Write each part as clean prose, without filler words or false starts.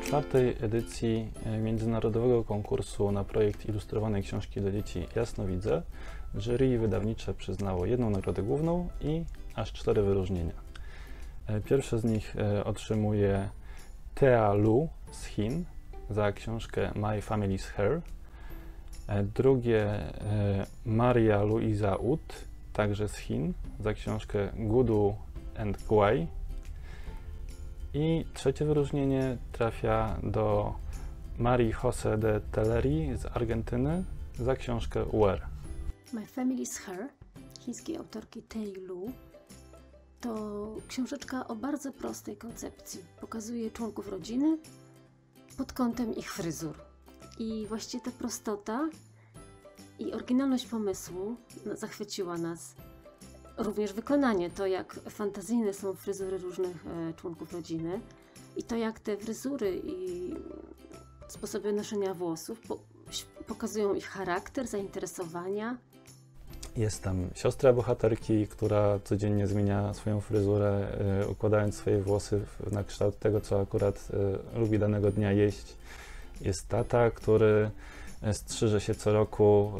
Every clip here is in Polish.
czwartej edycji międzynarodowego konkursu na projekt ilustrowanej książki dla dzieci Jasnowidzę jury wydawnicze przyznało 1 nagrodę główną i aż 4 wyróżnienia. Pierwsze z nich otrzymuje Thea Lu z Chin za książkę My Family's Hair. Drugie Maria Luisa Ut, także z Chin, za książkę Gudu and Guai. I trzecie wyróżnienie trafia do Marii Jose de Teleri z Argentyny za książkę Where. My Family's Hair chińskiej autorki Thei Lu to książeczka o bardzo prostej koncepcji. Pokazuje członków rodziny pod kątem ich fryzur. I właściwie ta prostota i oryginalność pomysłu zachwyciła nas. Również wykonanie, to jak fantazyjne są fryzury różnych członków rodziny i to jak te fryzury i sposoby noszenia włosów pokazują ich charakter, zainteresowania. Jest tam siostra bohaterki, która codziennie zmienia swoją fryzurę, układając swoje włosy na kształt tego, co akurat lubi danego dnia jeść. Jest tata, który strzyże się co roku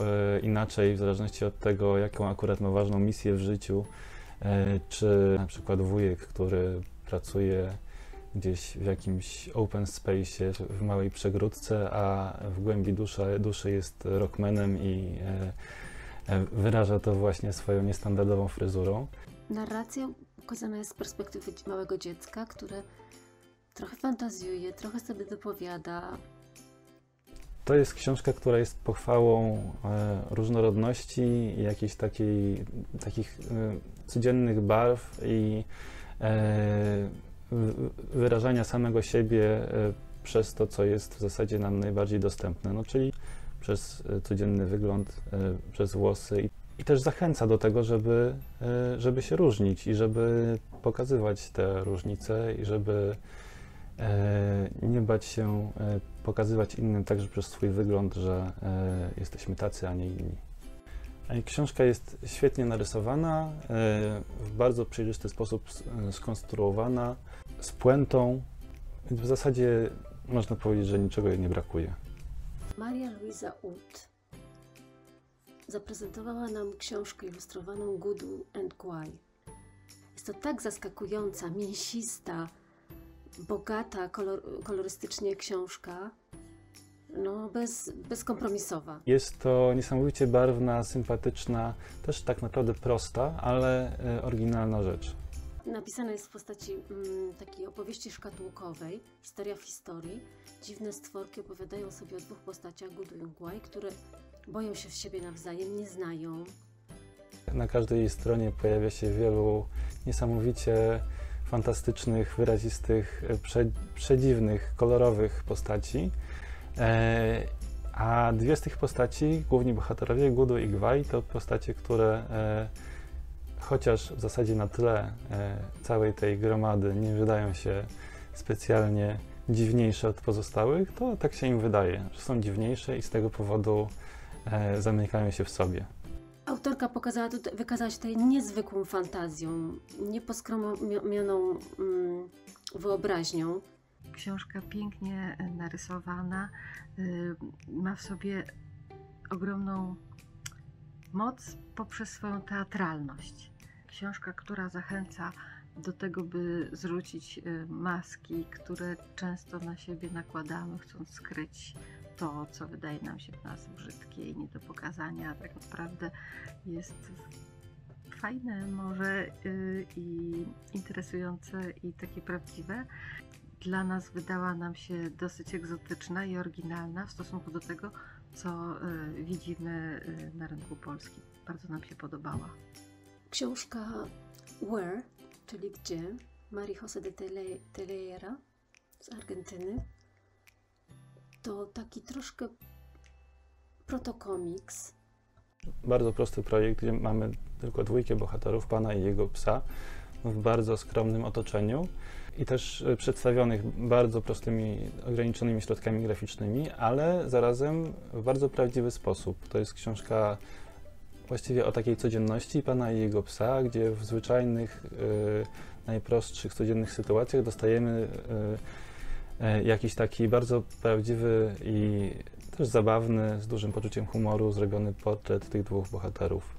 inaczej, w zależności od tego, jaką akurat ma ważną misję w życiu, czy na przykład wujek, który pracuje gdzieś w jakimś open space'ie, w małej przegródce, a w głębi duszy jest rockmanem i wyraża to właśnie swoją niestandardową fryzurą. Narracja ukazana jest z perspektywy małego dziecka, które trochę fantazjuje, trochę sobie dopowiada. To jest książka, która jest pochwałą różnorodności i jakichś takich codziennych barw i wyrażania samego siebie przez to, co jest w zasadzie nam najbardziej dostępne, no, czyli przez codzienny wygląd, przez włosy. I też zachęca do tego, żeby się różnić i żeby pokazywać te różnice i żeby nie bać się pokazywać innym także przez swój wygląd, że jesteśmy tacy, a nie inni. Książka jest świetnie narysowana, w bardzo przejrzysty sposób skonstruowana, z puentą. W zasadzie można powiedzieć, że niczego jej nie brakuje. Maria Luisa Ut zaprezentowała nam książkę ilustrowaną Gudu and Guai. Jest to tak zaskakująca, mięsista, bogata kolorystycznie książka, no bezkompromisowa. Jest to niesamowicie barwna, sympatyczna, też tak naprawdę prosta, ale oryginalna rzecz. Napisana jest w postaci takiej opowieści szkatułkowej, historia w historii. Dziwne stworki opowiadają sobie o 2 postaciach, Gudu i Guai, które boją się w siebie nawzajem, nie znają. Na każdej jej stronie pojawia się wielu niesamowicie fantastycznych, wyrazistych, przedziwnych, kolorowych postaci. A 2 z tych postaci, główni bohaterowie, Gudu i Guai, to postacie, które chociaż w zasadzie na tle całej tej gromady nie wydają się specjalnie dziwniejsze od pozostałych, to tak się im wydaje, że są dziwniejsze i z tego powodu zamykają się w sobie. Autorka wykazała się tutaj niezwykłą fantazją, nieposkromioną wyobraźnią. Książka pięknie narysowana, ma w sobie ogromną moc poprzez swoją teatralność. Książka, która zachęca do tego, by zrzucić maski, które często na siebie nakładamy, chcąc skryć to, co wydaje nam się w nas brzydkie i nie do pokazania. Tak naprawdę jest fajne może i interesujące i takie prawdziwe. Dla nas wydała nam się dosyć egzotyczna i oryginalna w stosunku do tego, co widzimy na rynku polskim. Bardzo nam się podobała. Książka Where, czyli Gdzie, Marii Jose de Telera z Argentyny, to taki troszkę protokomiks. Bardzo prosty projekt, gdzie mamy tylko 2 bohaterów, pana i jego psa, w bardzo skromnym otoczeniu i też przedstawionych bardzo prostymi, ograniczonymi środkami graficznymi, ale zarazem w bardzo prawdziwy sposób. To jest książka właściwie o takiej codzienności pana i jego psa, gdzie w zwyczajnych, najprostszych, codziennych sytuacjach dostajemy jakiś taki bardzo prawdziwy i też zabawny, z dużym poczuciem humoru zrobiony portret tych dwóch bohaterów.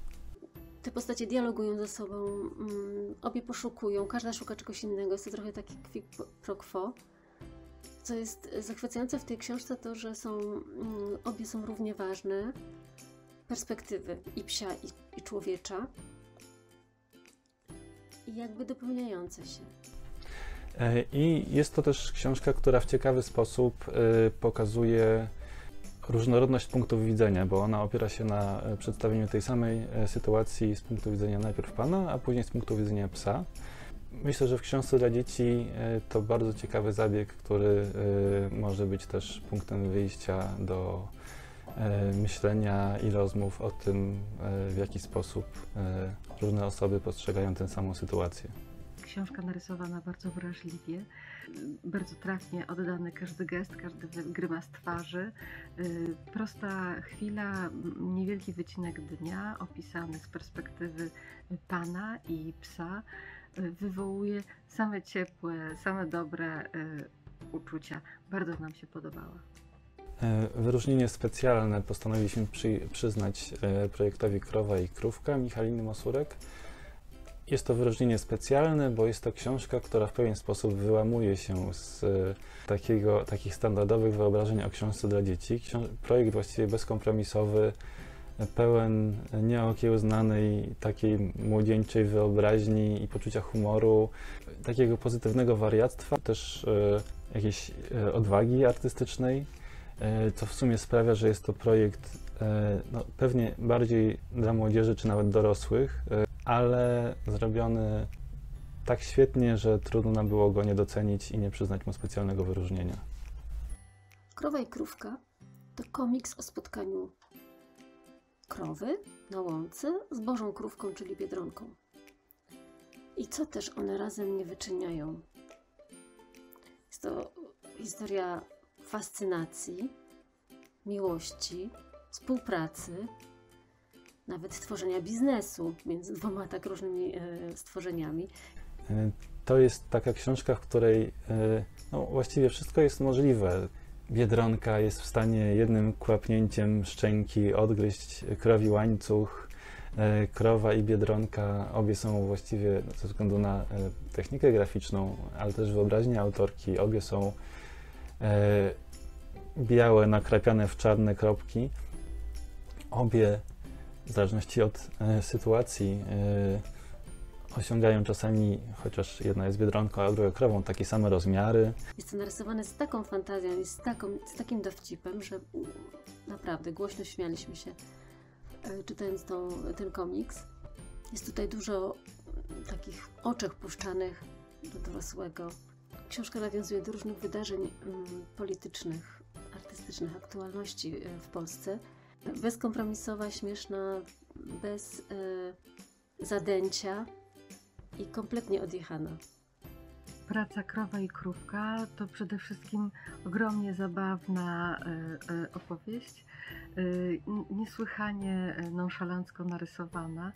Te postacie dialogują ze sobą, obie poszukują, każda szuka czegoś innego, jest to trochę taki quid pro quo. Co jest zachwycające w tej książce, to że obie są równie ważne, perspektywy i psia, i człowiecza, i jakby dopełniające się. I jest to też książka, która w ciekawy sposób pokazuje różnorodność punktów widzenia, bo ona opiera się na przedstawieniu tej samej sytuacji z punktu widzenia najpierw pana, a później z punktu widzenia psa. Myślę, że w książce dla dzieci to bardzo ciekawy zabieg, który może być też punktem wyjścia do myślenia i rozmów o tym, w jaki sposób różne osoby postrzegają tę samą sytuację. Książka narysowana bardzo wrażliwie, bardzo trafnie oddany każdy gest, każdy grymas twarzy. Prosta chwila, niewielki wycinek dnia opisany z perspektywy pana i psa wywołuje same ciepłe, same dobre uczucia. Bardzo nam się podobała. Wyróżnienie specjalne postanowiliśmy przyznać projektowi Krowa i Krówka Michaliny Mosurek. Jest to wyróżnienie specjalne, bo jest to książka, która w pewien sposób wyłamuje się z takich standardowych wyobrażeń o książce dla dzieci. Projekt właściwie bezkompromisowy, pełen nieokiełznanej takiej młodzieńczej wyobraźni i poczucia humoru, takiego pozytywnego wariactwa, też jakiejś odwagi artystycznej, co w sumie sprawia, że jest to projekt pewnie bardziej dla młodzieży czy nawet dorosłych, ale zrobiony tak świetnie, że trudno nam było go nie docenić i nie przyznać mu specjalnego wyróżnienia. Krowa i Krówka to komiks o spotkaniu krowy na łące z Bożą Krówką, czyli Biedronką. I co też one razem nie wyczyniają? Jest to historia fascynacji, miłości, współpracy, nawet tworzenia biznesu między dwoma tak różnymi stworzeniami. To jest taka książka, w której właściwie wszystko jest możliwe. Biedronka jest w stanie jednym kłapnięciem szczęki odgryźć krowi łańcuch. Krowa i Biedronka obie są właściwie, ze względu na technikę graficzną, ale też wyobraźnię autorki, obie są białe, nakrapiane w czarne kropki. Obie, w zależności od sytuacji, osiągają czasami, chociaż jedna jest Biedronką, a druga krową, takie same rozmiary. Jest to narysowane z taką fantazją i z takim dowcipem, że naprawdę głośno śmialiśmy się, czytając ten komiks. Jest tutaj dużo takich oczek puszczanych do dorosłego. Książka nawiązuje do różnych wydarzeń politycznych, artystycznych, aktualności w Polsce. Bezkompromisowa, śmieszna, bez zadęcia i kompletnie odjechana. Praca Krowa i Krówka to przede wszystkim ogromnie zabawna opowieść, niesłychanie nonszalancko narysowana.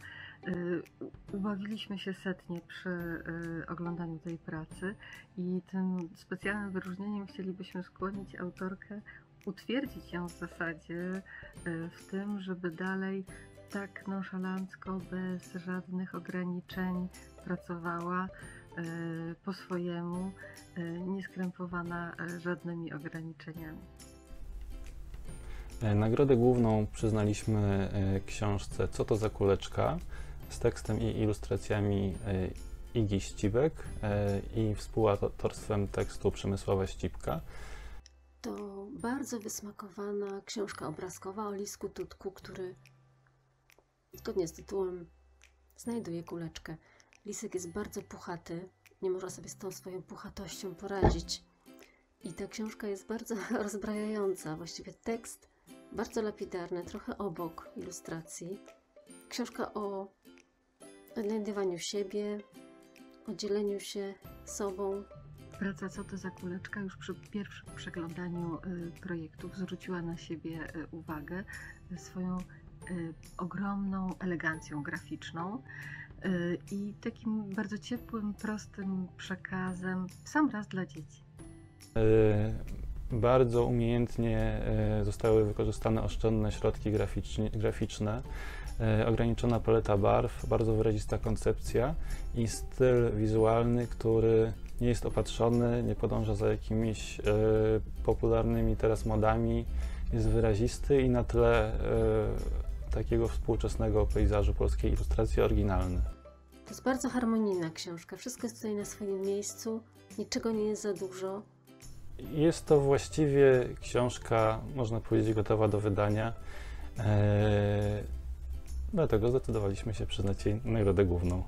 Ubawiliśmy się setnie przy oglądaniu tej pracy i tym specjalnym wyróżnieniem chcielibyśmy skłonić autorkę, utwierdzić ją w zasadzie w tym, żeby dalej tak nonszalancko, bez żadnych ograniczeń pracowała po swojemu, nieskrępowana żadnymi ograniczeniami. Nagrodę główną przyznaliśmy książce Co to za kuleczka z tekstem i ilustracjami Igi Ścibek i współautorstwem tekstu Przemysława Ścibka. To bardzo wysmakowana książka obrazkowa o lisku Tutku, który zgodnie z tytułem znajduje kuleczkę. Lisek jest bardzo puchaty, nie można sobie z tą swoją puchatością poradzić. I ta książka jest bardzo rozbrajająca, właściwie tekst bardzo lapidarny, trochę obok ilustracji. Książka o odnajdywaniu siebie, o dzieleniu się sobą. Praca Co to za kuleczka już przy pierwszym przeglądaniu projektów zwróciła na siebie uwagę swoją ogromną elegancją graficzną i takim bardzo ciepłym, prostym przekazem w sam raz dla dzieci. Bardzo umiejętnie zostały wykorzystane oszczędne środki graficzne, ograniczona paleta barw, bardzo wyrazista koncepcja i styl wizualny, który nie jest opatrzony, nie podąża za jakimiś popularnymi teraz modami, jest wyrazisty i na tle takiego współczesnego pejzażu polskiej ilustracji oryginalny. To jest bardzo harmonijna książka, wszystko jest tutaj na swoim miejscu, niczego nie jest za dużo. Jest to właściwie książka, można powiedzieć, gotowa do wydania. Dlatego zdecydowaliśmy się przyznać jej nagrodę główną.